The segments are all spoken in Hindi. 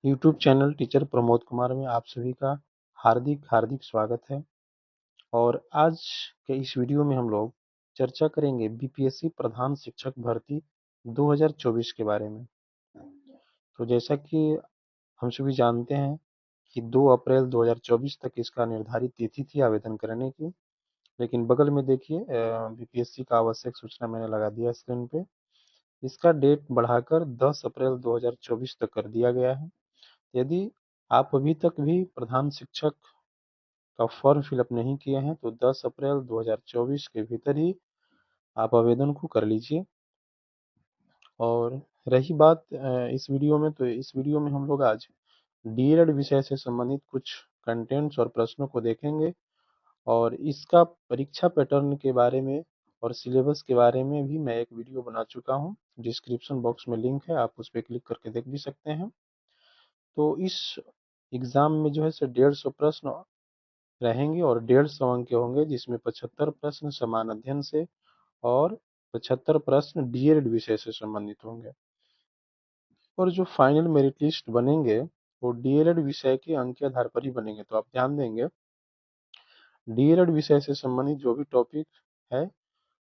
YouTube channel teacher Pramod Kumar में आप सभी का हार्दिक हार्दिक स्वागत है। और आज के इस वीडियो में हम लोग चर्चा करेंगे बीपीएससी प्रधान शिक्षक भर्ती 2024 के बारे में। तो जैसा कि हम सभी जानते हैं कि 2 अप्रैल 2024 तक इसका निर्धारित तिथि थी आवेदन करने की, लेकिन बगल में देखिए बीपीएससी का आवश्यक सूचना मैंने लगा दिया स्क्रीन पे। इसका डेट बढ़ाकर 10 अप्रैल 2024 तक कर दिया गया है। यदि आप अभी तक भी प्रधान शिक्षक का फॉर्म फिलअप नहीं किए हैं तो 10 अप्रैल 2024 के भीतर ही आप आवेदन को कर लीजिए। और रही बात इस वीडियो में, तो इस वीडियो में हम लोग आज डीएलएड विषय से संबंधित कुछ कंटेंट्स और प्रश्नों को देखेंगे और इसका परीक्षा पैटर्न के बारे में और सिलेबस के बारे में भी मैं एक वीडियो बना चुका हूं। डिस्क्रिप्शन बॉक्स में लिंक है, आप उस पर क्लिक करके देख भी सकते हैं। तो इस एग्जाम में जो है 150 प्रश्न रहेंगे और 150 अंक के होंगे, जिसमें 75 प्रश्न समान अध्ययन से और 75 प्रश्न डीएलएड विषय से संबंधित होंगे। और जो फाइनल मेरिट लिस्ट बनेंगे वो डीएलएड विषय के अंक के आधार पर ही बनेंगे। तो आप ध्यान देंगे, डीएलएड विषय से संबंधित जो भी टॉपिक है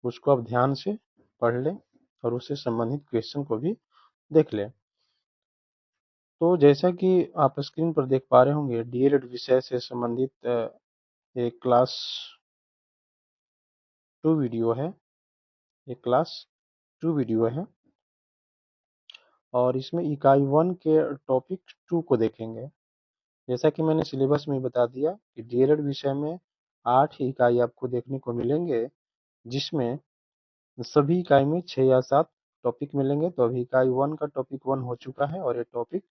उसको आप ध्यान से पढ़ लें और उससे संबंधित क्वेश्चन को भी देख लें। तो जैसा कि आप स्क्रीन पर देख पा रहे होंगे, डीएलएड विषय से संबंधित एक क्लास 2 वीडियो है, एक क्लास 2 वीडियो है और इसमें इकाई 1 के टॉपिक 2 को देखेंगे। जैसा कि मैंने सिलेबस में बता दिया कि डीएलएड विषय में 8 इकाई आपको देखने को मिलेंगे, जिसमें सभी इकाई में 6 या 7 टॉपिक मिलेंगे। तो अभी इकाई 1 का टॉपिक 1 हो चुका है और ये टॉपिक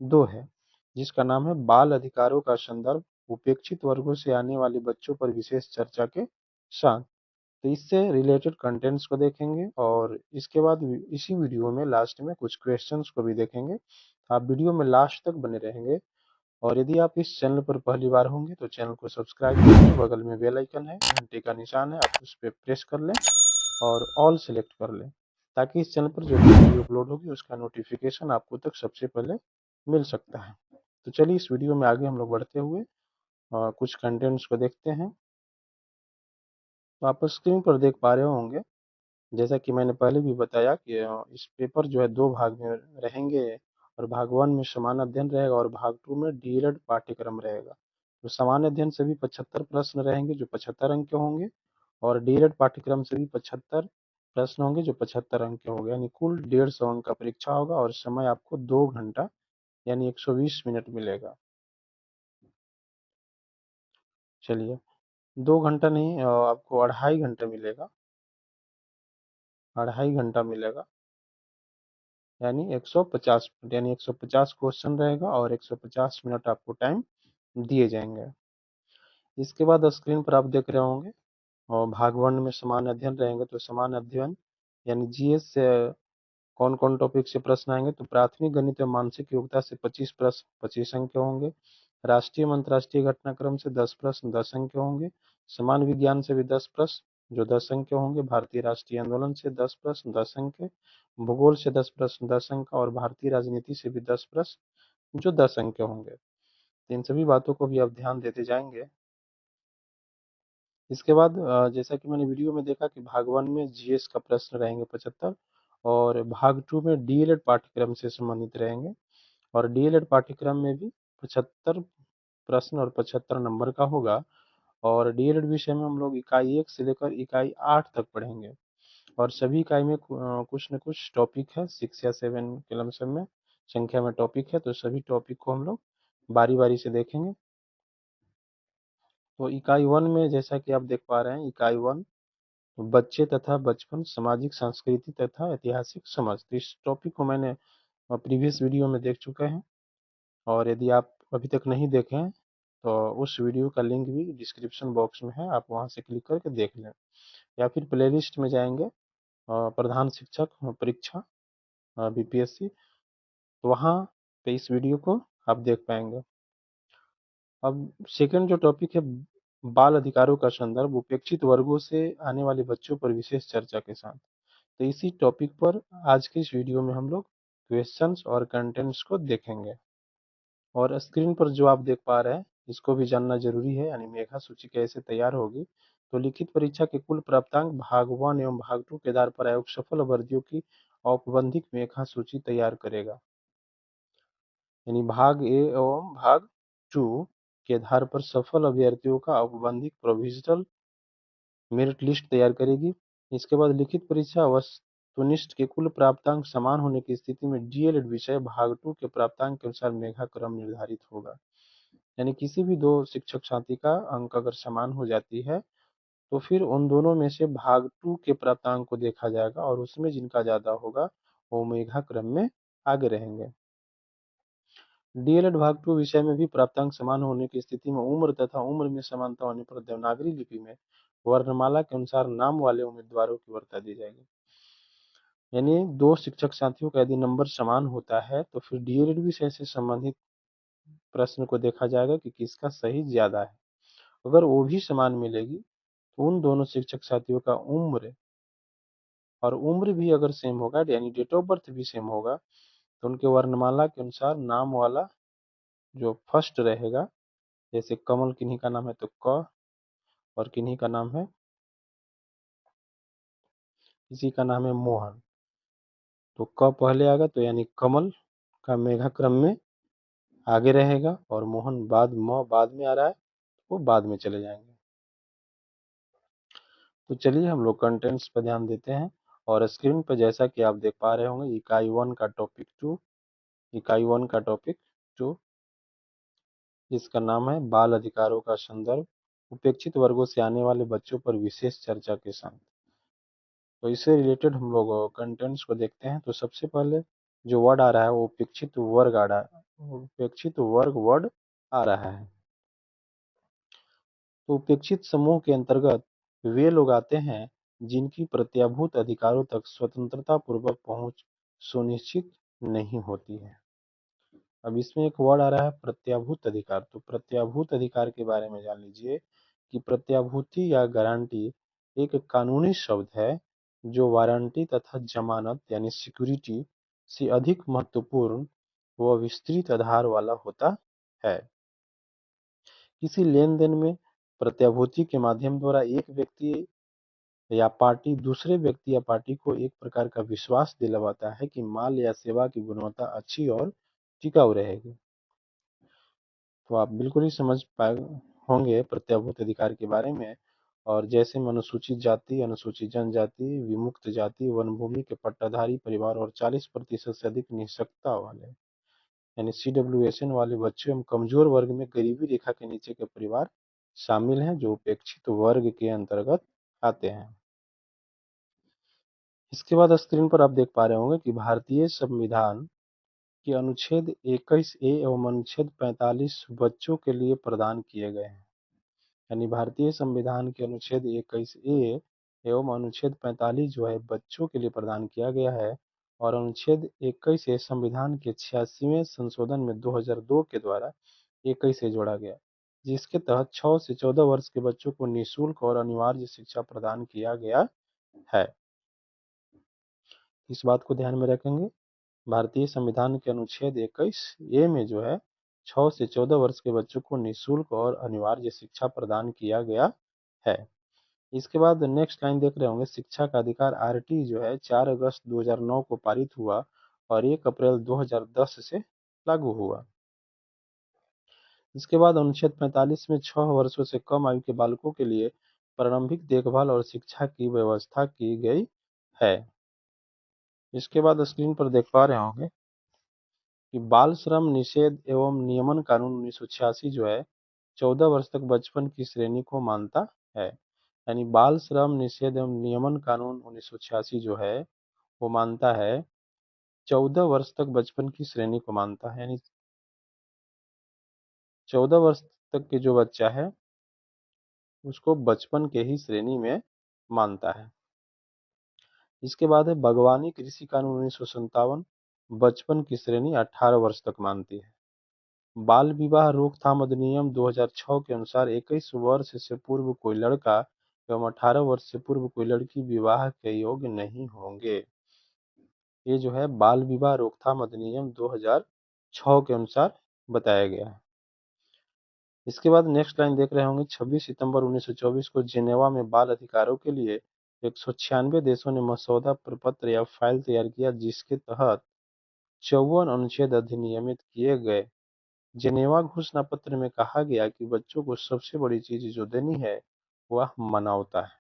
2 है, जिसका नाम है बाल अधिकारों का संदर्भ, उपेक्षित वर्गों से आने वाले बच्चों पर विशेष चर्चा के साथ। तो इससे रिलेटेड कंटेंट्स को देखेंगे और इसके बाद इसी वीडियो में लास्ट में कुछ क्वेश्चंस को भी देखेंगे। आप वीडियो में लास्ट तक बने रहेंगे। और यदि आप इस चैनल पर पहली बार होंगे तो चैनल को सब्सक्राइब कर लें, बगल में बेल आइकन है, घंटे का निशान है, आप उस पर प्रेस कर लें और ऑल सेलेक्ट कर लें, ताकि इस चैनल पर जो भी वीडियो अपलोड होगी उसका नोटिफिकेशन आपको तक सबसे पहले मिल सकता है। तो चलिए इस वीडियो में आगे हम लोग बढ़ते हुए कुछ कंटेंट्स को देखते हैं। तो आप स्क्रीन पर देख पा रहे होंगे, जैसा कि मैंने पहले भी बताया कि इस पेपर जो है 2 भाग में रहेंगे और भाग 1 में समान अध्ययन रहेगा और भाग 2 में डीएलएड पाठ्यक्रम रहेगा। तो सामान्य अध्ययन से भी 75 प्रश्न रहेंगे जो 75 अंक के होंगे और डीएलएड पाठ्यक्रम से भी 75 प्रश्न होंगे जो 75 अंक के होंगे, यानी कुल 150 अंक का परीक्षा होगा और समय आपको 2 घंटा यानी 120 मिनट मिलेगा। चलिए, 2 घंटा नहीं, आपको 2.5 घंटा मिलेगा, 2.5 घंटा मिलेगा, यानी 150 मिनट, यानी 150 क्वेश्चन रहेगा और 150 मिनट आपको टाइम दिए जाएंगे। इसके बाद स्क्रीन पर आप देख रहे होंगे और भाग 1 में समान अध्ययन रहेंगे। तो समान अध्ययन यानी जीएस से कौन कौन टॉपिक से प्रश्न आएंगे, तो प्राथमिक गणित एवं मानसिक योग्यता से 25 प्रश्न 25 अंक के होंगे, राष्ट्रीय अंतर्राष्ट्रीय घटनाक्रम से 10 प्रश्न 10 अंक के होंगे, समान विज्ञान से भी 10 प्रश्न जो 10 अंक के होंगे, भारतीय राष्ट्रीय आंदोलन से 10 प्रश्न 10 अंक के, भूगोल से 10 प्रश्न 10 अंक का और भारतीय राजनीति से भी 10 प्रश्न जो 10 अंक के होंगे। इन सभी बातों को भी आप ध्यान देते जाएंगे। इसके बाद जैसा कि मैंने वीडियो में देखा कि भाग 1 में जीएस का प्रश्न रहेंगे 75 और भाग 2 में डीएलएड पाठ्यक्रम से संबंधित रहेंगे और डीएलएड पाठ्यक्रम में भी 75 प्रश्न और 75 नंबर का होगा। और डीएलएड विषय में हम लोग इकाई 1 से लेकर इकाई 8 तक पढ़ेंगे और सभी इकाई में कुछ न कुछ टॉपिक है, 6 या 7 के लमसम में संख्या में टॉपिक है, तो सभी टॉपिक को हम लोग बारी बारी से देखेंगे। तो इकाई 1 में जैसा कि आप देख पा रहे हैं, इकाई 1 बच्चे तथा बचपन, सामाजिक सांस्कृतिक तथा ऐतिहासिक समझ। तो इस टॉपिक को मैंने प्रीवियस वीडियो में देख चुके हैं और यदि आप अभी तक नहीं देखे हैं तो उस वीडियो का लिंक भी डिस्क्रिप्शन बॉक्स में है, आप वहां से क्लिक करके देख लें या फिर प्लेलिस्ट में जाएंगे प्रधान शिक्षक परीक्षा बीपीएससी, तो वहाँ पे इस वीडियो को आप देख पाएंगे। अब सेकंड जो टॉपिक है, बाल अधिकारों का संदर्भ, उपेक्षित वर्गों से आने वाले बच्चों पर विशेष चर्चा के साथ। तो इसी टॉपिक पर आज के इस वीडियो में हम लोग क्वेश्चंस और कंटेंट्स को देखेंगे। और स्क्रीन पर जो आप देख पा रहे हैं इसको भी जानना जरूरी है, यानी मेधा सूची कैसे तैयार होगी। तो लिखित परीक्षा के कुल प्राप्तांक भाग 1 एवं भाग 2 के आधार पर आयोग सफल अभ्यर्थियों की औपबंधिक मेधा सूची तैयार करेगा। यानी भाग ए एवं भाग 2 के आधार पर सफल अभ्यर्थियों का औपबंधिक प्रोविजनल मेरिट लिस्ट तैयार करेगी। इसके बाद लिखित परीक्षा वस्तुनिष्ठ के कुल प्राप्तांक समान होने की स्थिति में डीएलएड विषय भाग 2 के प्राप्तांक के अनुसार मेधा क्रम निर्धारित होगा। यानी किसी भी दो शिक्षक साथी का अंक अगर समान हो जाती है तो फिर उन दोनों में से भाग 2 के प्राप्तांक को देखा जाएगा और उसमें जिनका ज्यादा होगा वो मेधा क्रम में आगे रहेंगे। डीएलएड भाग 2 विषय में भी प्राप्तांक समान होने की स्थिति में उम्र तथा उम्र में समानता होने पर देवनागरी लिपि में वर्णमाला के अनुसार नाम वाले उम्मीदवारों की वरीयता दी जाएगी। यानी दो शिक्षक साथियों का यदि नंबर समान होता है तो फिर डीएलएड विषय से संबंधित प्रश्न को देखा जाएगा कि किसका सही ज्यादा है। अगर वो भी समान मिलेगी तो उन दोनों शिक्षक साथियों का उम्र और उम्र भी अगर सेम होगा यानी डेट ऑफ बर्थ भी सेम होगा तो उनके वर्णमाला के अनुसार नाम वाला जो फर्स्ट रहेगा, जैसे कमल किन्हीं का नाम है तो क, और किन्हीं का नाम है, किसी का नाम है मोहन तो क पहले आएगा, तो यानी कमल का मेघा क्रम में आगे रहेगा और मोहन बाद में आ रहा है, वो बाद में चले जाएंगे। तो चलिए हम लोग कंटेंट्स पर ध्यान देते हैं और स्क्रीन पर जैसा कि आप देख पा रहे होंगे इकाई 1 का टॉपिक 2, इकाई 1 का टॉपिक 2 जिसका नाम है बाल अधिकारों का संदर्भ, उपेक्षित वर्गों से आने वाले बच्चों पर विशेष चर्चा के साथ। तो इससे रिलेटेड हम लोग कंटेंट्स को देखते हैं। तो सबसे पहले जो वर्ड आ रहा है वो उपेक्षित वर्ग आ रहा है, उपेक्षित वर्ग वर्ड आ रहा है। तो उपेक्षित समूह के अंतर्गत वे लोग आते हैं जिनकी प्रत्याभूत अधिकारों तक स्वतंत्रता पूर्वक पहुंच सुनिश्चित नहीं होती है। अब इसमें एक वर्ड आ रहा है प्रत्याभूत अधिकार। तो प्रत्याभूत अधिकार के बारे में जान लीजिए कि प्रत्याभूति या गारंटी एक कानूनी शब्द है जो वारंटी तथा जमानत यानी सिक्योरिटी से अधिक महत्वपूर्ण व विस्तृत आधार वाला होता है। किसी लेन देन में प्रत्याभूति के माध्यम द्वारा एक व्यक्ति या पार्टी दूसरे व्यक्ति या पार्टी को एक प्रकार का विश्वास दिलवाता है कि माल या सेवा की गुणवत्ता अच्छी और टिकाऊ रहेगी। तो आप बिल्कुल ही समझ पाए होंगे प्रत्याभूत अधिकार के बारे में। और जैसे में अनुसूचित जाति, अनुसूचित जनजाति, विमुक्त जाति, वन भूमि के पट्टाधारी परिवार और 40% से अधिक निःशक्तता वाले यानी CWSN वाले बच्चों एवं कमजोर वर्ग में गरीबी रेखा के नीचे के परिवार शामिल हैं जो उपेक्षित वर्ग के अंतर्गत आते हैं। इसके बाद स्क्रीन पर आप देख पा रहे होंगे कि भारतीय संविधान के अनुच्छेद 21A एवं अनुच्छेद 45 बच्चों के लिए प्रदान किए गए हैं। यानी भारतीय संविधान के अनुच्छेद 21A एवं अनुच्छेद 45 जो है बच्चों के लिए प्रदान किया गया है और अनुच्छेद 21A संविधान के 86वें संशोधन में 2002 के द्वारा 21 से जोड़ा गया, जिसके तहत 6 से 14 वर्ष के बच्चों को निःशुल्क और अनिवार्य शिक्षा प्रदान किया गया है। इस बात को ध्यान में रखेंगे। भारतीय संविधान के अनुच्छेद 21A में जो है 6 से 14 वर्ष के बच्चों को निःशुल्क और अनिवार्य शिक्षा प्रदान किया गया है। इसके बाद नेक्स्ट लाइन देख रहे होंगे शिक्षा का अधिकार आरटी जो है 4 अगस्त 2009 को पारित हुआ और 1 अप्रैल 2010 से लागू हुआ। इसके बाद अनुच्छेद 45 में 6 वर्षों से कम आयु के बालकों के लिए प्रारंभिक देखभाल और शिक्षा की व्यवस्था की गई है। इसके बाद स्क्रीन पर देख पा रहे होंगे कि बाल श्रम निषेध एवं नियमन कानून 1986 जो है 14 वर्ष तक बचपन की श्रेणी को मानता है। यानी बाल श्रम निषेध एवं नियमन कानून 1986 जो है वो मानता है 14 वर्ष तक बचपन की श्रेणी को मानता है। यानी 14 वर्ष तक के जो बच्चा है उसको बचपन के ही श्रेणी में मानता है। इसके बाद है बागवानी कृषि कानून 1957 बचपन की श्रेणी 18 वर्ष तक मानती है। बाल विवाह रोकथाम अधिनियम 2006 के अनुसार 21 वर्ष से पूर्व कोई लड़का एवं 18 वर्ष से पूर्व कोई लड़की विवाह के योग्य नहीं होंगे। ये जो है बाल विवाह रोकथाम अधिनियम 2006 के अनुसार बताया गया है। इसके बाद नेक्स्ट लाइन देख रहे होंगे, 26 सितंबर 1924 को जिनेवा में बाल अधिकारों के लिए 196 देशों ने मसौदा प्रपत्र या फाइल तैयार किया, जिसके तहत 54 अनुच्छेद अधिनियमित किए गए। जिनेवा घोषणा पत्र में कहा गया कि बच्चों को सबसे बड़ी चीज जो देनी है वह मानवता है।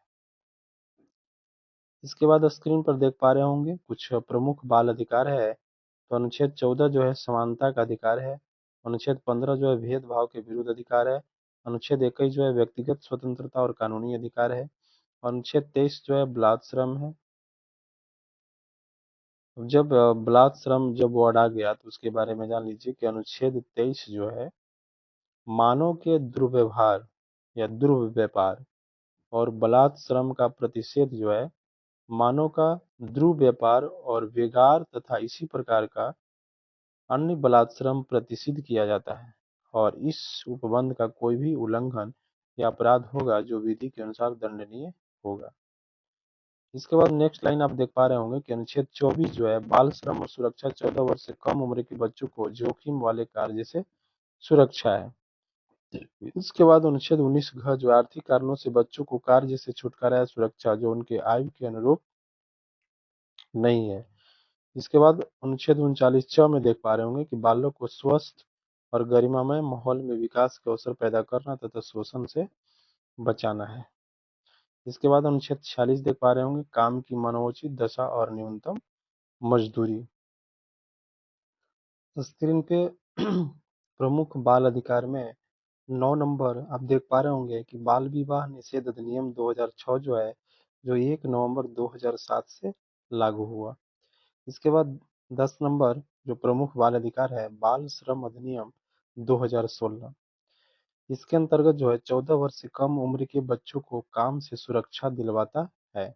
इसके बाद स्क्रीन पर देख पा रहे होंगे कुछ प्रमुख बाल अधिकार है। तो अनुच्छेद 14 जो है समानता का अधिकार है। अनुच्छेद 15 जो है भेदभाव के विरुद्ध अधिकार है। अनुच्छेद 21 जो है व्यक्तिगत स्वतंत्रता और कानूनी अधिकार है। अनुच्छेद 23 जो है बलात् श्रम है। जब बलात् श्रम जब वर्ड आ गया तो उसके बारे में जान लीजिए कि अनुच्छेद 23 जो है मानव के दुर्व्यवहार या दुर्व्यापार और बलात् श्रम का प्रतिषेध जो है मानव का दुर्व्यापार और व्यगार तथा इसी प्रकार का अन्य बलात्श्रम प्रतिषिद्ध किया जाता है, और इस उपबंध का कोई भी उल्लंघन या अपराध होगा जो विधि के अनुसार दंडनीय होगा। इसके बाद नेक्स्ट लाइन आप देख पा रहे होंगे कि अनुच्छेद 24 जो है बाल श्रम और सुरक्षा 14 वर्ष से कम उम्र के बच्चों को जोखिम वाले कार्य से सुरक्षा है। इसके बाद अनुच्छेद 19 घ जो आर्थिक कारणों से बच्चों को कार्य से छुटकारा या सुरक्षा जो उनके आयु के अनुरूप नहीं है। इसके बाद अनुच्छेद 39 च में देख पा रहे होंगे कि बालक को स्वस्थ और गरिमामय माहौल में विकास के अवसर पैदा करना तथा शोषण से बचाना है। इसके बाद अनुच्छेद 46 देख पा रहे होंगे काम की मनोचित दशा और न्यूनतम मजदूरी। स्क्रीन पे प्रमुख बाल अधिकार में 9 नंबर आप देख पा रहे होंगे कि बाल विवाह निषेध अधिनियम 2006 जो है जो 1 नवंबर 2007 से लागू हुआ। इसके बाद 10 नंबर जो प्रमुख बाल अधिकार है बाल श्रम अधिनियम 2016। इसके अंतर्गत जो है 14 वर्ष से कम उम्र के बच्चों को काम से सुरक्षा दिलवाता है,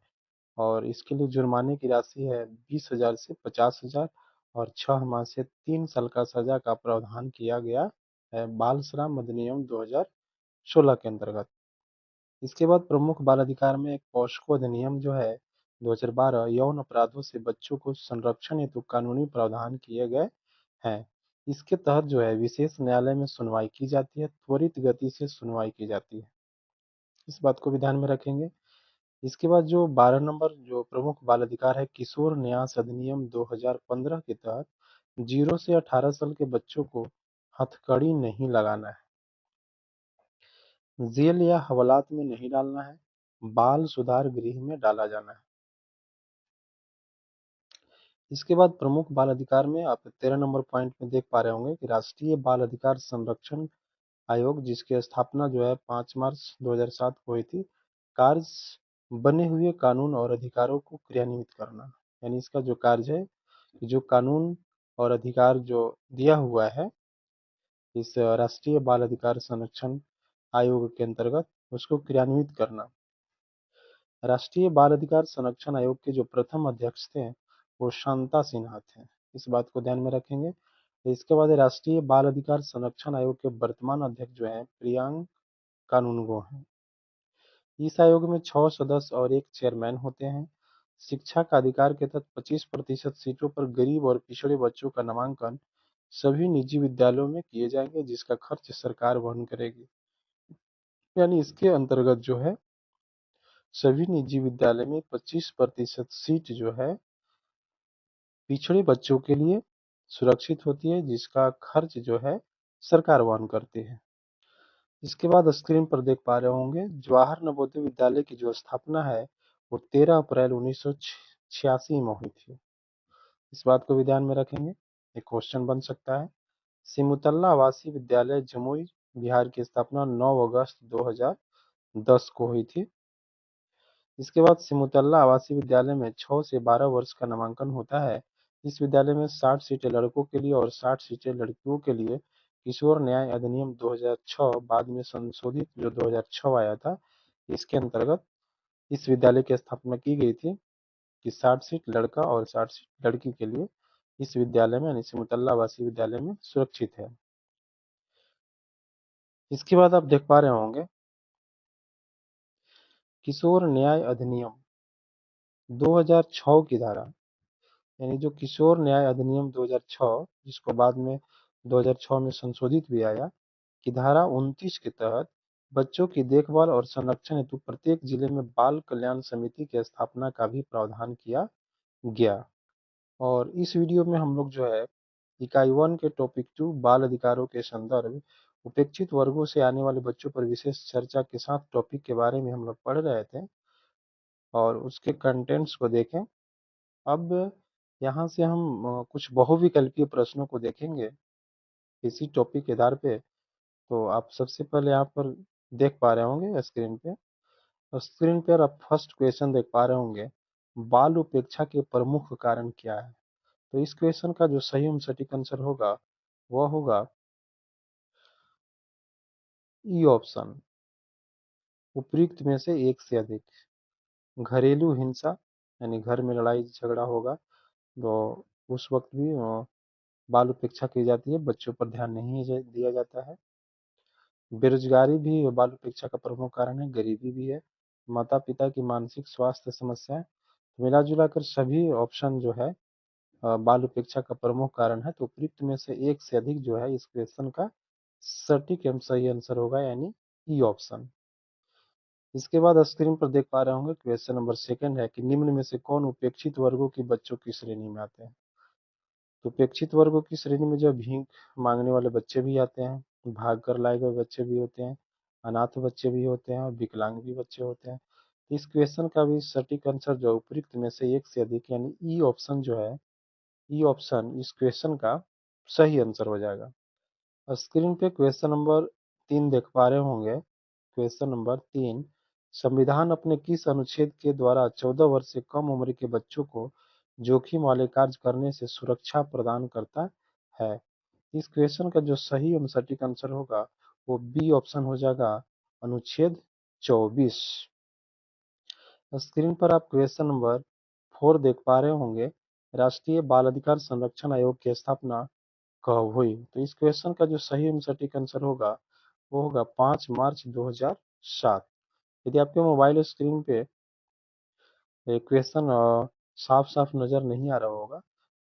और इसके लिए जुर्माने की राशि है 20,000 से 50,000 और 6 माह से 3 साल का सजा का प्रावधान किया गया है बाल श्रम अधिनियम 2016 के अंतर्गत। इसके बाद प्रमुख बाल अधिकार में एक पॉस्को अधिनियम जो है 2012 यौन अपराधों से बच्चों को संरक्षण हेतु कानूनी प्रावधान किए गए हैं। इसके तहत जो है विशेष न्यायालय में सुनवाई की जाती है, त्वरित गति से सुनवाई की जाती है। इस बात को भी ध्यान में रखेंगे। इसके बाद जो 12 नंबर जो प्रमुख बाल अधिकार है किशोर न्यास अधिनियम 2015 के तहत 0 से 18 साल के बच्चों को हथकड़ी नहीं लगाना है, जेल या हवालात में नहीं डालना है, बाल सुधार गृह में डाला जाना है। इसके बाद प्रमुख बाल अधिकार में आप 13 नंबर पॉइंट में देख पा रहे होंगे कि राष्ट्रीय बाल अधिकार संरक्षण आयोग जिसकी स्थापना जो है 5 मार्च 2007 को हुई थी, कार्य बने हुए कानून और अधिकारों को क्रियान्वित करना। यानी इसका जो कार्य है जो कानून और अधिकार जो दिया हुआ है इस राष्ट्रीय बाल अधिकार संरक्षण आयोग के अंतर्गत उसको क्रियान्वित करना। राष्ट्रीय बाल अधिकार संरक्षण आयोग के जो प्रथम अध्यक्ष थे वो शांता सिन्हा थे। इस बात को ध्यान में रखेंगे। इसके बाद राष्ट्रीय बाल अधिकार संरक्षण आयोग के वर्तमान अध्यक्ष जो हैं प्रियांक कानूनगो हैं। इस आयोग में 6 सदस्य और एक चेयरमैन होते हैं। शिक्षा का अधिकार के तहत 25% सीटों पर गरीब और पिछड़े बच्चों का नामांकन सभी निजी विद्यालयों में किए जाएंगे, जिसका खर्च सरकार वहन करेगी। यानी इसके अंतर्गत जो है सभी निजी विद्यालय में 25% सीट जो है पिछड़े बच्चों के लिए सुरक्षित होती है, जिसका खर्च जो है सरकार वहन करती है। इसके बाद स्क्रीन पर देख पा रहे होंगे जवाहर नवोदय विद्यालय की जो स्थापना है वो 13 अप्रैल 1986 में हुई थी। इस बात को भी ध्यान में रखेंगे, एक क्वेश्चन बन सकता है। सिमुतल्ला आवासीय विद्यालय जमुई बिहार की स्थापना 9 अगस्त 2010 को हुई थी। इसके बाद सिमुतल्ला आवासीय विद्यालय में 6 से 12 वर्ष का नामांकन होता है। इस विद्यालय में 60 सीटें लड़कों के लिए और 60 सीटें लड़कियों के लिए। किशोर न्याय अधिनियम 2006 बाद में संशोधित जो 2006 आया था इसके अंतर्गत इस विद्यालय की स्थापना की गई थी कि 60 सीट लड़का और 60 सीट लड़की के लिए इस विद्यालय में यानी सिमुतल्ला आवासीय विद्यालय में सुरक्षित है। इसके बाद आप देख पा रहे होंगे किशोर न्याय अधिनियम 2006 की धारा, यानी जो किशोर न्याय अधिनियम 2006 जिसको बाद में 2006 में संशोधित भी आया कि धारा 29 के तहत बच्चों की देखभाल और संरक्षण हेतु प्रत्येक जिले में बाल कल्याण समिति की स्थापना का भी प्रावधान किया गया। और इस वीडियो में हम लोग जो है इकाई 1 के टॉपिक 2 बाल अधिकारों के संदर्भ उपेक्षित वर्गों से आने वाले बच्चों पर विशेष चर्चा के साथ टॉपिक के बारे में हम लोग पढ़ रहे थे और उसके कंटेंट्स को देखें। अब यहाँ से हम कुछ बहुविकल्पीय प्रश्नों को देखेंगे इसी टॉपिक के आधार पे। तो आप सबसे पहले यहाँ पर देख पा रहे होंगे स्क्रीन पे, और स्क्रीन पर आप फर्स्ट क्वेश्चन देख पा रहे होंगे, बाल उपेक्षा के प्रमुख कारण क्या है। तो इस क्वेश्चन का जो सही एवं सटीक आंसर होगा वह होगा ई ऑप्शन, उपयुक्त में से एक से अधिक। घरेलू हिंसा, यानी घर में लड़ाई झगड़ा होगा तो उस वक्त भी बाल उपेक्षा की जाती है, बच्चों पर ध्यान नहीं दिया जाता है। बेरोजगारी भी बाल उपेक्षा का प्रमुख कारण है, गरीबी भी है, माता पिता की मानसिक स्वास्थ्य समस्याएं। मिला जुला कर सभी ऑप्शन जो है बाल उपेक्षा का प्रमुख कारण है। तो उपयुक्त में से एक से अधिक जो है इस क्वेश्चन का सटीक एवं सही आंसर होगा, यानी ई ऑप्शन। इसके बाद स्क्रीन पर देख पा रहे होंगे क्वेश्चन नंबर सेकंड है कि निम्न में से कौन उपेक्षित वर्गों की बच्चों की श्रेणी में आते हैं। तो उपेक्षित वर्गों की श्रेणी में जो भीख मांगने वाले बच्चे भी आते हैं, भाग कर लाए गए बच्चे भी होते हैं, अनाथ बच्चे भी होते हैं और विकलांग भी बच्चे होते हैं। इस क्वेश्चन का भी सटीक आंसर जो उपयुक्त में से एक से अधिक, यानी ई ऑप्शन जो है, ई ऑप्शन इस क्वेश्चन का सही आंसर हो जाएगा। स्क्रीन पे क्वेश्चन नंबर 3 देख पा रहे होंगे। क्वेश्चन नंबर 3, संविधान अपने किस अनुच्छेद के द्वारा 14 वर्ष से कम उम्र के बच्चों को जोखिम वाले कार्य करने से सुरक्षा प्रदान करता है। इस क्वेश्चन का जो सही और सटीक आंसर होगा वो बी ऑप्शन हो जाएगा, अनुच्छेद 24। स्क्रीन पर आप क्वेश्चन नंबर 4 देख पा रहे होंगे, राष्ट्रीय बाल अधिकार संरक्षण आयोग की स्थापना कब हुई। तो इस क्वेश्चन का जो सही एवं सटीक आंसर होगा वो होगा 5 मार्च 2007। यदि आपके मोबाइल स्क्रीन पे क्वेश्चन साफ साफ नजर नहीं आ रहा होगा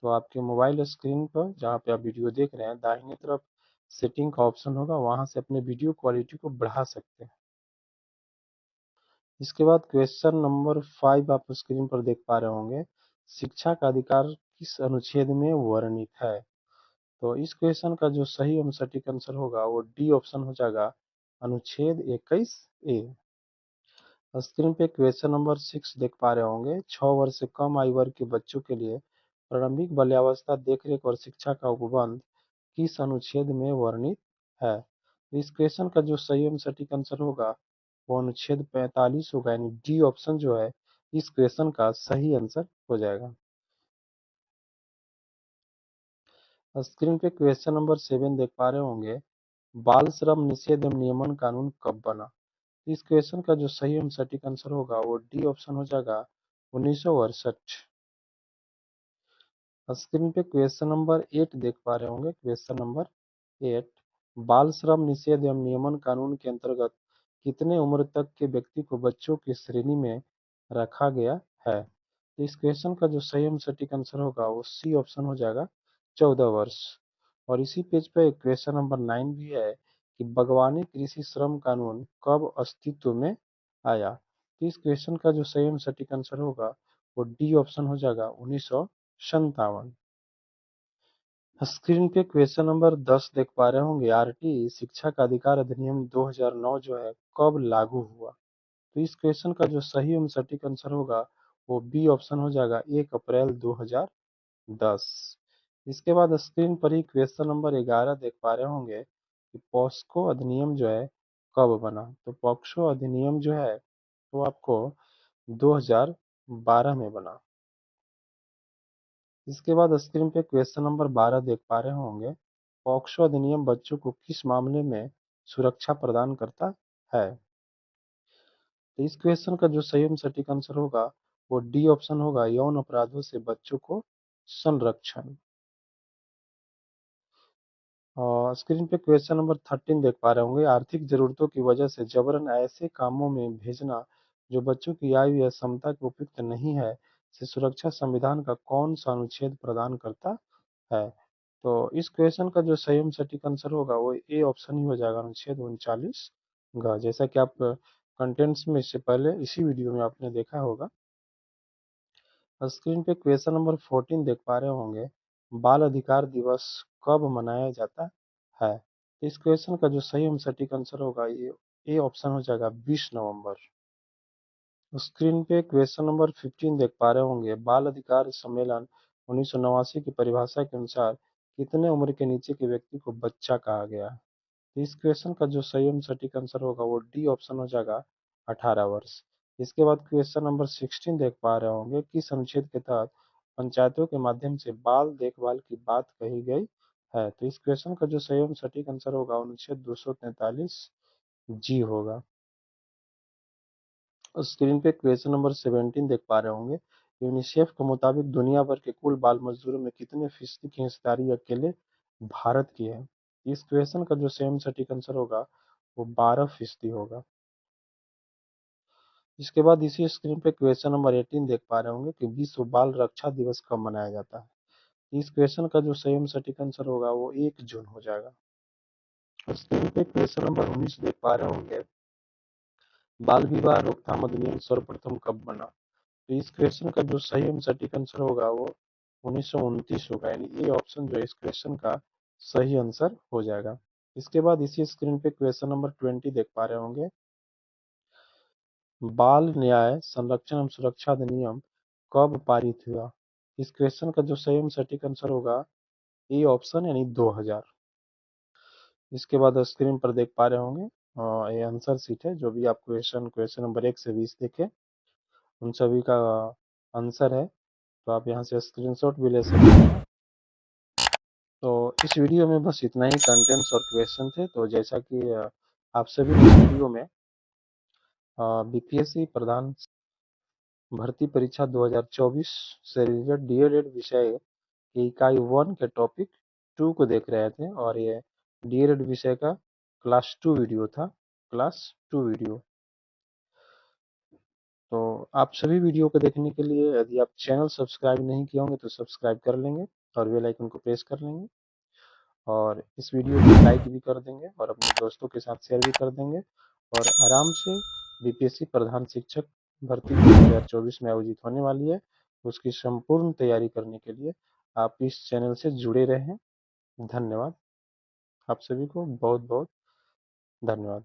तो आपके मोबाइल स्क्रीन पर जहाँ पे आप वीडियो देख रहे हैं दाहिने तरफ सेटिंग का ऑप्शन होगा, वहां से अपने वीडियो क्वालिटी को बढ़ा सकते हैं। इसके बाद क्वेश्चन नंबर 5 आप स्क्रीन पर देख पा रहे होंगे, शिक्षा का अधिकार किस अनुच्छेद में वर्णित है। तो इस क्वेश्चन का जो सही एवं सटीक आंसर होगा वो डी ऑप्शन हो जाएगा, अनुच्छेद 21A। स्क्रीन पे क्वेश्चन नंबर 6 देख पा रहे होंगे, 6 वर्ष से कम आयु वर्ग के बच्चों के लिए प्रारंभिक बाल्यावस्था देखरेख और शिक्षा का उपबंध किस अनुच्छेद में वर्णित है। तो इस क्वेश्चन का जो सही एवं सटीक आंसर होगा वो अनुच्छेद 45 होगा, यानी डी ऑप्शन जो है इस क्वेश्चन का सही आंसर हो जाएगा। स्क्रीन पे क्वेश्चन नंबर 7 देख पा रहे होंगे, बाल श्रम निषेध एवं नियमन कानून कब बना। इस क्वेश्चन का जो सही एवं सटीक आंसर होगा वो डी ऑप्शन हो जाएगा, 1968। स्क्रीन पे क्वेश्चन नंबर 8 देख पा रहे होंगे, क्वेश्चन नंबर 8, बाल श्रम निषेध एवं नियमन कानून के अंतर्गत कितने उम्र तक के व्यक्ति को बच्चों की श्रेणी में रखा गया है। तो इस क्वेश्चन का जो सही एवं सटीक आंसर होगा वो सी ऑप्शन हो जाएगा, 14 वर्ष। और इसी पेज पे क्वेश्चन नंबर 9 भी है कि बागवानी कृषि श्रम कानून कब अस्तित्व में आया। तो इस क्वेश्चन का जो सही एवं सटीक आंसर होगा वो डी ऑप्शन हो जाएगा, 1957। स्क्रीन पे क्वेश्चन नंबर 10 देख पा रहे होंगे, आरटी शिक्षा का अधिकार अधिनियम 2009 जो है कब लागू हुआ। तो इस क्वेश्चन का जो सही एवं सटीक आंसर होगा वो बी ऑप्शन हो जाएगा, 1 अप्रैल 2010। इसके बाद स्क्रीन पर ही क्वेश्चन नंबर 11 देख पा रहे होंगे कि पॉस्को अधिनियम जो है कब बना। तो पॉक्सो अधिनियम जो है वो आपको 2012 में बना। इसके बाद स्क्रीन पे क्वेश्चन नंबर 12 देख पा रहे होंगे, पॉक्सो अधिनियम बच्चों को किस मामले में सुरक्षा प्रदान करता है। तो इस क्वेश्चन का जो सही एवं सटीक आंसर होगा वो डी ऑप्शन होगा, यौन अपराधों से बच्चों को संरक्षण। और स्क्रीन पे क्वेश्चन नंबर 13 देख पा रहे होंगे, आर्थिक जरूरतों की वजह से जबरन ऐसे कामों में भेजना जो बच्चों की आयु या क्षमता के उपयुक्त नहीं है, से सुरक्षा संविधान का कौन सा अनुच्छेद प्रदान करता है। तो इस क्वेश्चन का जो सही एवं सटीक आंसर होगा वो ए ऑप्शन ही हो जाएगा, अनुच्छेद 39 ग। जैसा कि आप कंटेंट्स में इससे पहले इसी वीडियो में आपने देखा होगा। स्क्रीन पे क्वेश्चन नंबर 14 देख पा रहे होंगे, बाल अधिकार दिवस कब मनाया जाता है। इस क्वेश्चन का जो सही एवं सटीक आंसर होगा ये ए ऑप्शन हो जाएगा 20 नवंबर। स्क्रीन पे क्वेश्चन नंबर 15 देख पा रहे होंगे, बाल अधिकार सम्मेलन 1989 की परिभाषा के अनुसार कितने उम्र के नीचे के व्यक्ति को बच्चा कहा गया। तो इस क्वेश्चन का जो सही एवं सटीक आंसर होगा वो डी ऑप्शन हो जाएगा 18 वर्ष। इसके बाद क्वेश्चन नंबर 16 देख पा रहे होंगे, किस अनुच्छेद के तहत पंचायतों के माध्यम से बाल देखभाल की बात कही गई है। तो इस क्वेश्चन का जो सही एवं सटीक आंसर होगा अनुच्छेद 243 जी होगा। स्क्रीन पे क्वेश्चन नंबर 17 देख पा रहे होंगे, यूनिसेफ के मुताबिक दुनिया भर के कुल बाल मजदूरों में कितने फीसदी की हिस्सेदारी अकेले भारत की है। इस क्वेश्चन का जो सेम सटीक आंसर होगा वो 12% होगा। इसके बाद इसी स्क्रीन पे क्वेश्चन नंबर 18 देख पा रहे होंगे कि विश्व बाल रक्षा दिवस कब मनाया जाता है। इस क्वेश्चन का जो सही सटीक आंसर होगा वो 1 जून हो जाएगा। स्क्रीन पे क्वेश्चन नंबर 19 देख पा रहे होंगे, बाल विवाह रोकथाम अधिनियम सर्वप्रथम कब बना। तो इस क्वेश्चन का जो सही एवं सटीक आंसर होगा वो 1929 होगा, यानी ये ऑप्शन जो है इस क्वेश्चन का सही आंसर हो जाएगा। इसके बाद इसी स्क्रीन पे क्वेश्चन नंबर 20 देख पा रहे होंगे, बाल न्याय संरक्षण एवं सुरक्षा अधिनियम कब पारित हुआ। इस क्वेश्चन का जो सही एवं सटीक आंसर होगा ए ऑप्शन यानी 2000। इसके बाद स्क्रीन पर देख पा रहे होंगे ये आंसर सीट है, जो भी आप क्वेश्चन नंबर 1 से 20 देखे उन सभी का आंसर है। तो आप यहाँ से स्क्रीनशॉट भी ले सकते हैं। तो इस वीडियो में बस इतना ही कंटेंट्स और क्वेश्चन थे। तो जैसा कि आप सभी ने इस वीडियो में बीपीएससी प्रधान भर्ती परीक्षा 2024 से रिलेटेड डीएलएड विषय की इकाई 1 के टॉपिक 2 को देख रहे थे, और ये डीएलएड विषय का क्लास 2 वीडियो था, क्लास 2 वीडियो। तो आप सभी वीडियो को देखने के लिए यदि आप चैनल सब्सक्राइब नहीं किए होंगे तो सब्सक्राइब कर लेंगे और बेल आइकन को प्रेस कर लेंगे, और इस वीडियो को लाइक भी कर देंगे और अपने दोस्तों के साथ शेयर भी कर देंगे, और आराम से बीपीएससी प्रधान शिक्षक भर्ती 2024 में आयोजित होने वाली है, उसकी संपूर्ण तैयारी करने के लिए आप इस चैनल से जुड़े रहें। धन्यवाद। आप सभी को बहुत बहुत धन्यवाद।